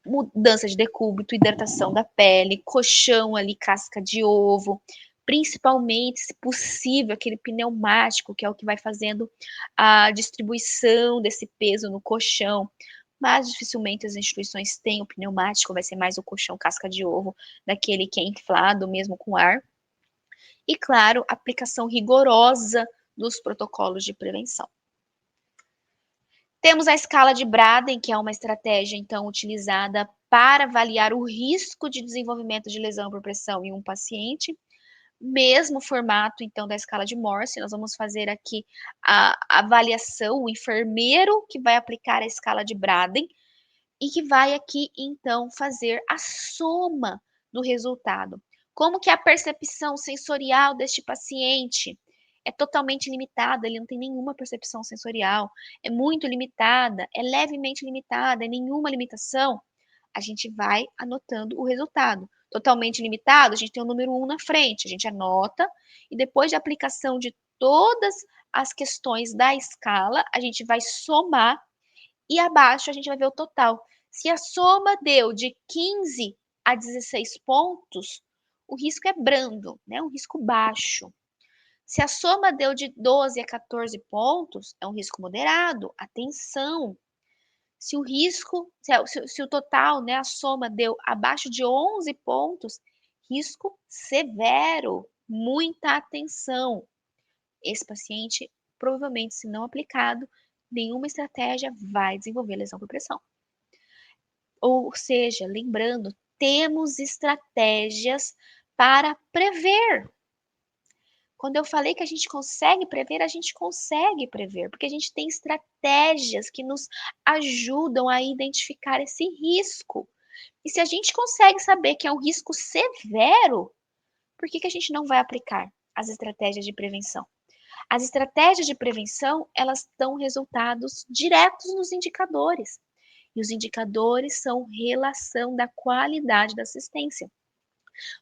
mudança de decúbito, hidratação da pele, colchão ali, casca de ovo, principalmente, se possível, aquele pneumático, que é o que vai fazendo a distribuição desse peso no colchão, mas dificilmente as instituições têm o pneumático, vai ser mais o colchão casca de ovo, daquele que é inflado mesmo com ar. E, claro, aplicação rigorosa dos protocolos de prevenção. Temos a escala de Braden, que é uma estratégia, então, utilizada para avaliar o risco de desenvolvimento de lesão por pressão em um paciente. Mesmo formato, então, da escala de Morse, nós vamos fazer aqui a avaliação, o enfermeiro que vai aplicar a escala de Braden e que vai aqui, então, fazer a soma do resultado. Como que é a percepção sensorial deste paciente? É totalmente limitada, ele não tem nenhuma percepção sensorial, é muito limitada, é levemente limitada, é nenhuma limitação, a gente vai anotando o resultado. Totalmente limitado, a gente tem o número 1 na frente, a gente anota, e depois de aplicação de todas as questões da escala, a gente vai somar, e abaixo a gente vai ver o total. Se a soma deu de 15 a 16 pontos, o risco é brando, né? Um risco baixo. Se a soma deu de 12 a 14 pontos, é um risco moderado, atenção. Se o risco, se o total, né, a soma deu abaixo de 11 pontos, risco severo, muita atenção. Esse paciente, provavelmente, se não aplicado, nenhuma estratégia vai desenvolver lesão por pressão. Ou seja, lembrando, temos estratégias para prever. Quando eu falei que a gente consegue prever, porque a gente tem estratégias que nos ajudam a identificar esse risco. E se a gente consegue saber que é um risco severo, por que a gente não vai aplicar as estratégias de prevenção? As estratégias de prevenção, elas dão resultados diretos nos indicadores. E os indicadores são relação da qualidade da assistência.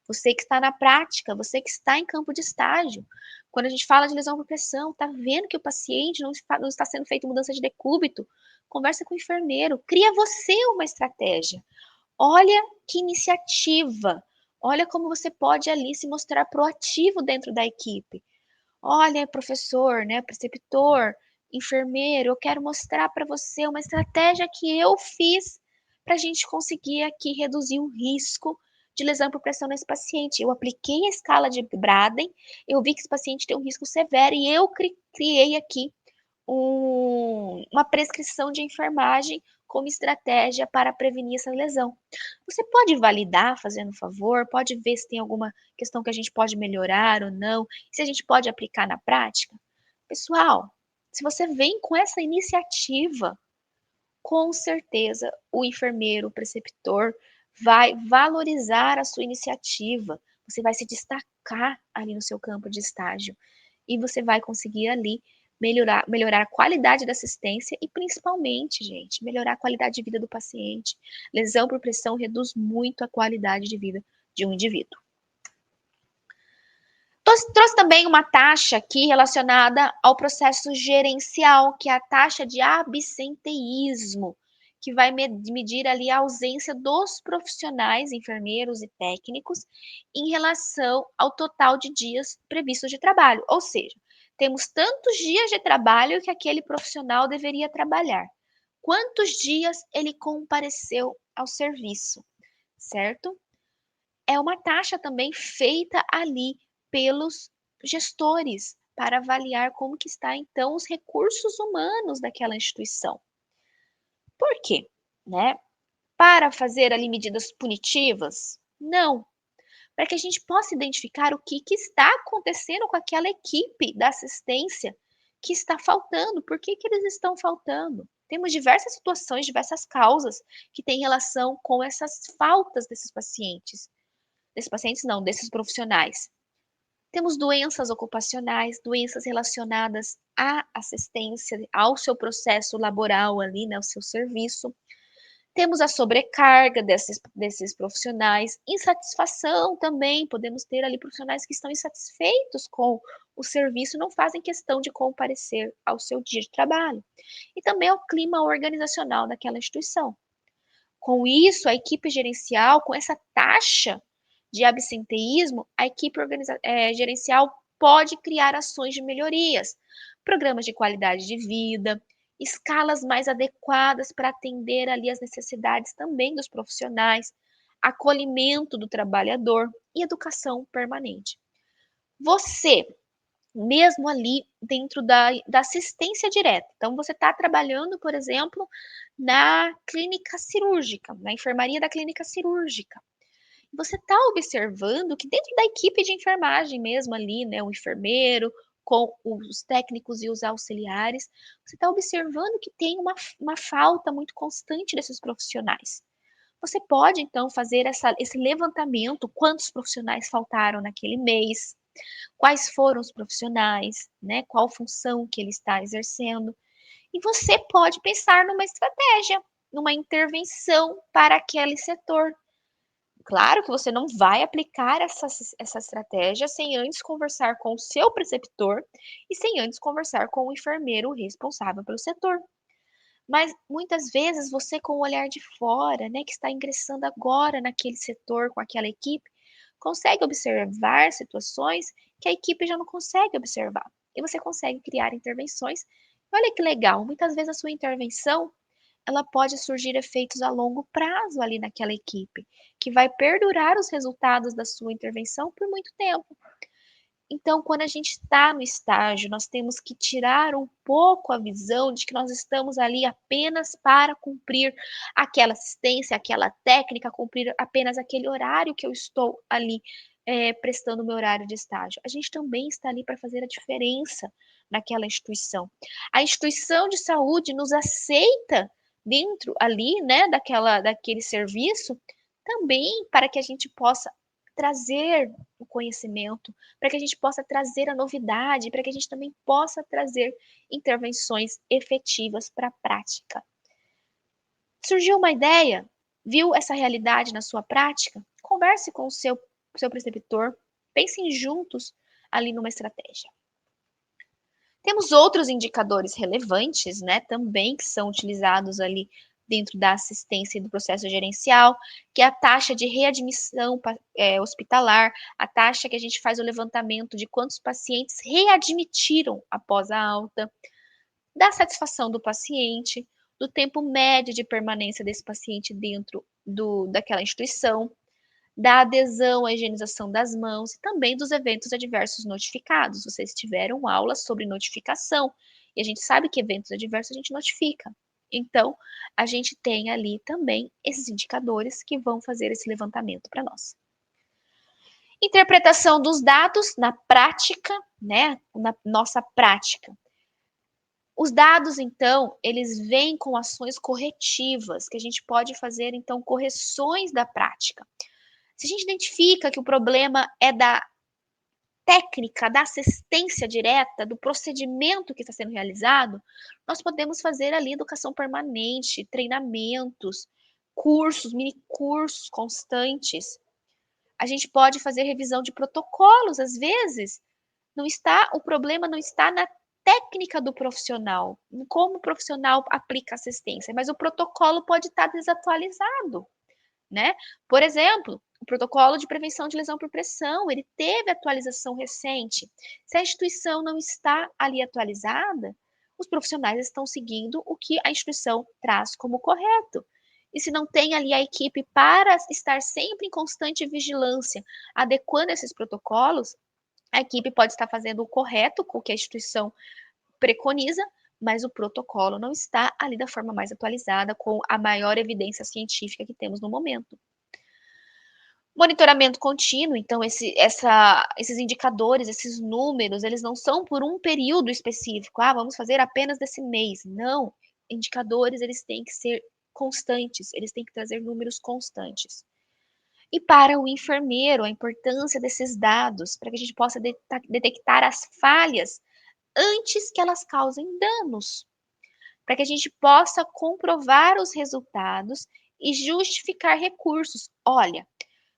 Você que está na prática, você que está em campo de estágio, quando a gente fala de lesão por pressão, está vendo que o paciente não está sendo feita mudança de decúbito, conversa com o enfermeiro, cria você uma estratégia. Olha que iniciativa, olha como você pode ali se mostrar proativo dentro da equipe. Olha, professor, né, preceptor, enfermeiro, eu quero mostrar para você uma estratégia que eu fiz para a gente conseguir aqui reduzir o risco de lesão por pressão nesse paciente. Eu apliquei a escala de Braden, eu vi que esse paciente tem um risco severo e eu criei aqui uma prescrição de enfermagem como estratégia para prevenir essa lesão. Você pode validar, fazendo um favor, pode ver se tem alguma questão que a gente pode melhorar ou não, se a gente pode aplicar na prática. Pessoal, se você vem com essa iniciativa, com certeza o enfermeiro, o preceptor, vai valorizar a sua iniciativa, você vai se destacar ali no seu campo de estágio e você vai conseguir ali melhorar a qualidade da assistência e principalmente, gente, melhorar a qualidade de vida do paciente. Lesão por pressão reduz muito a qualidade de vida de um indivíduo. Trouxe também uma taxa aqui relacionada ao processo gerencial, que é a taxa de absenteísmo, que vai medir ali a ausência dos profissionais, enfermeiros e técnicos, em relação ao total de dias previstos de trabalho. Ou seja, temos tantos dias de trabalho que aquele profissional deveria trabalhar. Quantos dias ele compareceu ao serviço, certo? É uma taxa também feita ali pelos gestores para avaliar como que está então os recursos humanos daquela instituição. Por quê? Né? Para fazer ali medidas punitivas? Não. Para que a gente possa identificar o que está acontecendo com aquela equipe da assistência que está faltando, por que eles estão faltando. Temos diversas situações, diversas causas que têm relação com essas faltas desses pacientes não, desses profissionais. Temos doenças ocupacionais, doenças relacionadas à assistência, ao seu processo laboral ali, né, ao seu serviço. Temos a sobrecarga desses profissionais, insatisfação também, podemos ter ali profissionais que estão insatisfeitos com o serviço, não fazem questão de comparecer ao seu dia de trabalho. E também ao clima organizacional daquela instituição. Com isso, a equipe gerencial, com essa taxa de absenteísmo, a equipe gerencial pode criar ações de melhorias, programas de qualidade de vida, escalas mais adequadas para atender ali as necessidades também dos profissionais, acolhimento do trabalhador e educação permanente. Você, mesmo ali dentro da assistência direta. Então, você está trabalhando, por exemplo, na clínica cirúrgica, na enfermaria da clínica cirúrgica. Você está observando que dentro da equipe de enfermagem mesmo ali, né, o enfermeiro com os técnicos e os auxiliares, você está observando que tem uma falta muito constante desses profissionais. Você pode, então, fazer esse levantamento, quantos profissionais faltaram naquele mês, quais foram os profissionais, né, qual função que ele está exercendo. E você pode pensar numa estratégia, numa intervenção para aquele setor. Claro que você não vai aplicar essa estratégia sem antes conversar com o seu preceptor e sem antes conversar com o enfermeiro responsável pelo setor. Mas muitas vezes você com o olhar de fora, né, que está ingressando agora naquele setor com aquela equipe, consegue observar situações que a equipe já não consegue observar. E você consegue criar intervenções. Olha que legal, muitas vezes a sua intervenção, ela pode surgir efeitos a longo prazo ali naquela equipe, que vai perdurar os resultados da sua intervenção por muito tempo. Então, quando a gente está no estágio, nós temos que tirar um pouco a visão de que nós estamos ali apenas para cumprir aquela assistência, aquela técnica, cumprir apenas aquele horário que eu estou ali prestando o meu horário de estágio. A gente também está ali para fazer a diferença naquela instituição. A instituição de saúde nos aceita dentro ali, né, daquele serviço, também para que a gente possa trazer o conhecimento, para que a gente possa trazer a novidade, para que a gente também possa trazer intervenções efetivas para a prática. Surgiu uma ideia? Viu essa realidade na sua prática? Converse com o seu preceptor, pensem juntos ali numa estratégia. Temos outros indicadores relevantes, né, também que são utilizados ali dentro da assistência e do processo gerencial, que é a taxa de readmissão hospitalar, a taxa que a gente faz o levantamento de quantos pacientes readmitiram após a alta, da satisfação do paciente, do tempo médio de permanência desse paciente dentro daquela instituição, da adesão à higienização das mãos e também dos eventos adversos notificados. Vocês tiveram aula sobre notificação e a gente sabe que eventos adversos a gente notifica. Então, a gente tem ali também esses indicadores que vão fazer esse levantamento para nós. Interpretação dos dados na prática, né? Na nossa prática. Os dados, então, eles vêm com ações corretivas, que a gente pode fazer, então, correções da prática. Se a gente identifica que o problema é da técnica, da assistência direta, do procedimento que está sendo realizado, nós podemos fazer ali educação permanente, treinamentos, cursos, mini cursos constantes. A gente pode fazer revisão de protocolos, às vezes. O problema não está na técnica do profissional, em como o profissional aplica assistência, mas o protocolo pode estar desatualizado, né? Por exemplo, o protocolo de prevenção de lesão por pressão, ele teve atualização recente. Se a instituição não está ali atualizada, os profissionais estão seguindo o que a instituição traz como correto. E se não tem ali a equipe para estar sempre em constante vigilância, adequando esses protocolos, a equipe pode estar fazendo o correto com o que a instituição preconiza, mas o protocolo não está ali da forma mais atualizada, com a maior evidência científica que temos no momento. Monitoramento contínuo, então esses indicadores, esses números, eles não são por um período específico. Vamos fazer apenas desse mês. Não, indicadores eles têm que ser constantes, eles têm que trazer números constantes. E para o enfermeiro, a importância desses dados, para que a gente possa detectar as falhas antes que elas causem danos, para que a gente possa comprovar os resultados e justificar recursos. Olha,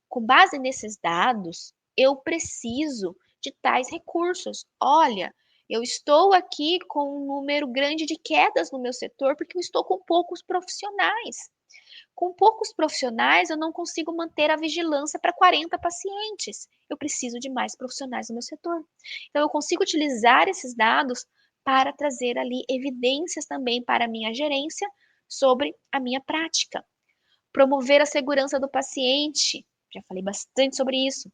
com base nesses dados, eu preciso de tais recursos. Olha, eu estou aqui com um número grande de quedas no meu setor porque eu estou com poucos profissionais. Com poucos profissionais, eu não consigo manter a vigilância para 40 pacientes. Eu preciso de mais profissionais no meu setor. Então, eu consigo utilizar esses dados para trazer ali evidências também para a minha gerência sobre a minha prática. Promover a segurança do paciente, já falei bastante sobre isso.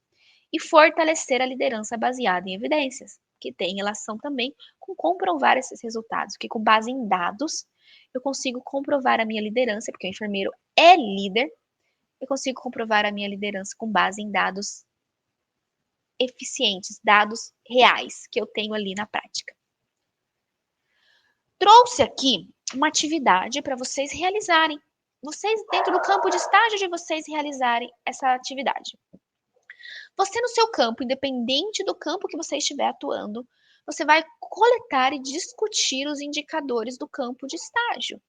E fortalecer a liderança baseada em evidências, que tem relação também com comprovar esses resultados, que com base em dados, eu consigo comprovar a minha liderança, porque o enfermeiro é líder, eu consigo comprovar a minha liderança com base em dados eficientes, dados reais que eu tenho ali na prática. Trouxe aqui uma atividade para vocês realizarem. Vocês, dentro do campo de estágio de vocês, realizarem essa atividade. Você, no seu campo, independente do campo que você estiver atuando, você vai coletar e discutir os indicadores do campo de estágio.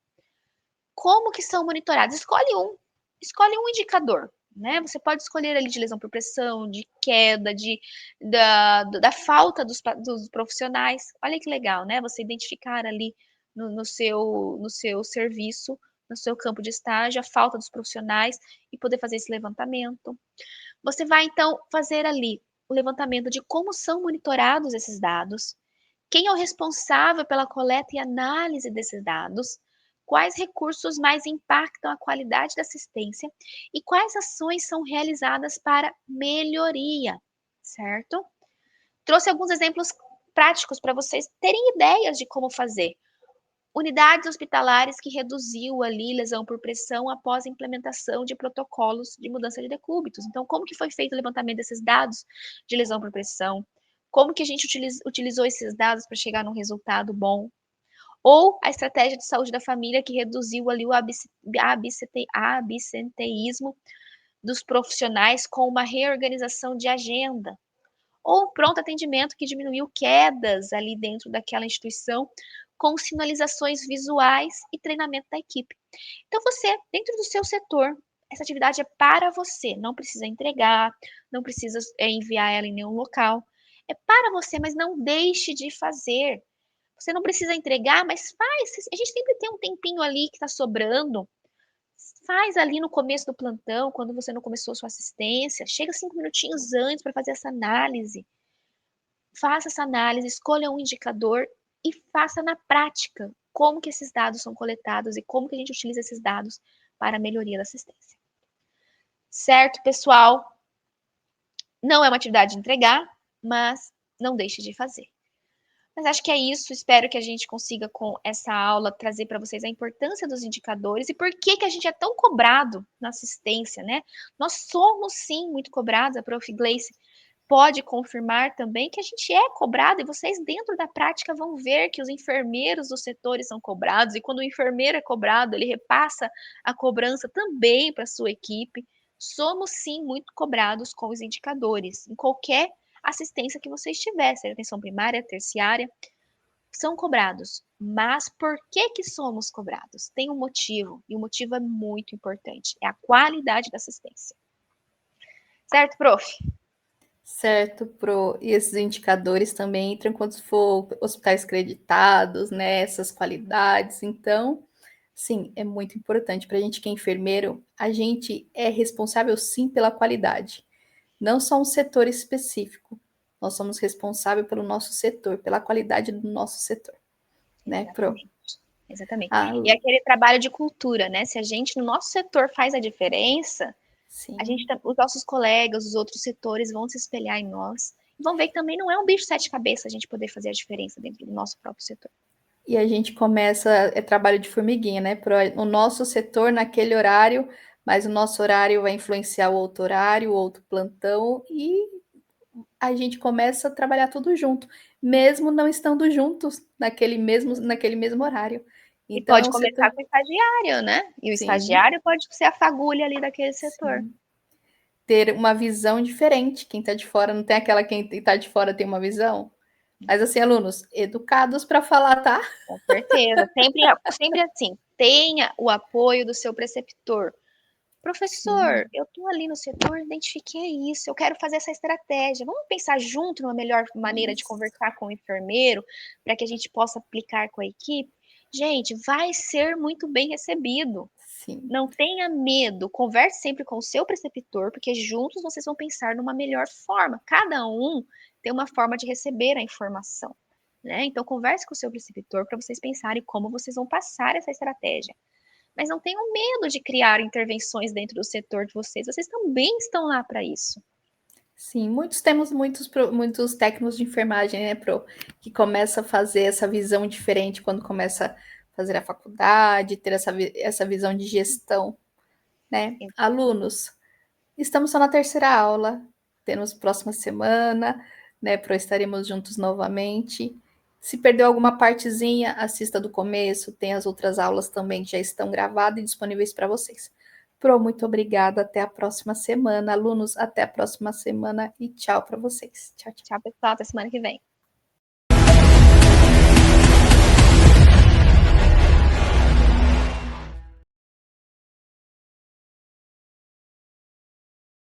Como que são monitorados? Escolhe um indicador, né? Você pode escolher ali de lesão por pressão, de queda, da falta dos profissionais. Olha que legal, né? Você identificar ali no seu serviço, no seu campo de estágio, a falta dos profissionais e poder fazer esse levantamento. Você vai, então, fazer ali o levantamento de como são monitorados esses dados, quem é o responsável pela coleta e análise desses dados, quais recursos mais impactam a qualidade da assistência e quais ações são realizadas para melhoria, certo? Trouxe alguns exemplos práticos para vocês terem ideias de como fazer. Unidades hospitalares que reduziu ali lesão por pressão após a implementação de protocolos de mudança de decúbitos. Então, como que foi feito o levantamento desses dados de lesão por pressão? Como que a gente utilizou esses dados para chegar num resultado bom? Ou a estratégia de saúde da família que reduziu ali o absenteísmo dos profissionais com uma reorganização de agenda. Ou pronto atendimento que diminuiu quedas ali dentro daquela instituição com sinalizações visuais e treinamento da equipe. Então você, dentro do seu setor, essa atividade é para você, não precisa entregar, não precisa enviar ela em nenhum local. É para você, mas não deixe de fazer. Você não precisa entregar, mas faz. A gente sempre tem um tempinho ali que está sobrando. Faz ali no começo do plantão, quando você não começou sua assistência, chega 5 minutinhos antes para fazer essa análise. Faça essa análise, escolha um indicador e faça na prática como que esses dados são coletados e como que a gente utiliza esses dados para a melhoria da assistência. Certo, pessoal? Não é uma atividade de entregar, mas não deixe de fazer. Mas acho que é isso, espero que a gente consiga com essa aula trazer para vocês a importância dos indicadores e por que que a gente é tão cobrado na assistência, né? Nós somos sim muito cobrados, a Prof. Gleice pode confirmar também que a gente é cobrado e vocês dentro da prática vão ver que os enfermeiros dos setores são cobrados e quando o enfermeiro é cobrado, ele repassa a cobrança também para a sua equipe. Somos sim muito cobrados com os indicadores em qualquer assistência que vocês tiverem, seja atenção primária, terciária, são cobrados. Mas por que que somos cobrados? Tem um motivo, e o motivo é muito importante, é a qualidade da assistência. Certo, prof? Certo, Pro. E esses indicadores também entram quando for hospitais creditados, né? Essas qualidades. Então, sim, é muito importante para a gente que é enfermeiro, a gente é responsável sim pela qualidade, não só um setor específico. Nós somos responsáveis pelo nosso setor, pela qualidade do nosso setor, né, Pro? Exatamente. Exatamente. Ah, E aquele trabalho de cultura, né? Se a gente, no nosso setor, faz a diferença, a gente, sim. os nossos colegas, os outros setores vão se espelhar em nós. E vão ver que também não é um bicho de sete cabeças a gente poder fazer a diferença dentro do nosso próprio setor. E a gente começa, é trabalho de formiguinha, né? O nosso setor naquele horário, mas o nosso horário vai influenciar o outro horário, o outro plantão, e a gente começa a trabalhar tudo junto, mesmo não estando juntos naquele mesmo horário. E Então, é pode um setor. começar com o estagiário, né? E o Sim, estagiário pode ser a fagulha ali daquele setor. sim. Ter uma visão diferente. Quem está de fora não tem aquela, quem está de fora tem uma visão. Mas assim, alunos, educados para falar, tá? Com certeza. Sempre assim, tenha o apoio do seu preceptor. Professor, Sim, eu estou ali no setor, identifiquei isso, eu quero fazer essa estratégia. Vamos pensar junto numa melhor maneira de isso. conversar com o enfermeiro para que a gente possa aplicar com a equipe? Gente, vai ser muito bem recebido. Sim, Não tenha medo, converse sempre com o seu preceptor, porque juntos vocês vão pensar numa melhor forma. Cada um tem uma forma de receber a informação, né? Então converse com o seu preceptor para vocês pensarem como vocês vão passar essa estratégia. Mas não tenham medo de criar intervenções dentro do setor de vocês. Vocês também estão lá para isso. sim. Muitos técnicos de enfermagem, né, Pro, que começa a fazer essa visão diferente quando começa a fazer a faculdade, ter essa visão de gestão, né? Alunos, estamos só na terceira aula, temos próxima semana, né, Pro, estaremos juntos novamente. Se perdeu alguma partezinha, assista do começo, tem as outras aulas também que já estão gravadas e disponíveis para vocês. Pro, muito obrigada, até a próxima semana. Alunos, até a próxima semana e tchau para vocês. Tchau, tchau. Tchau, pessoal, até semana que vem.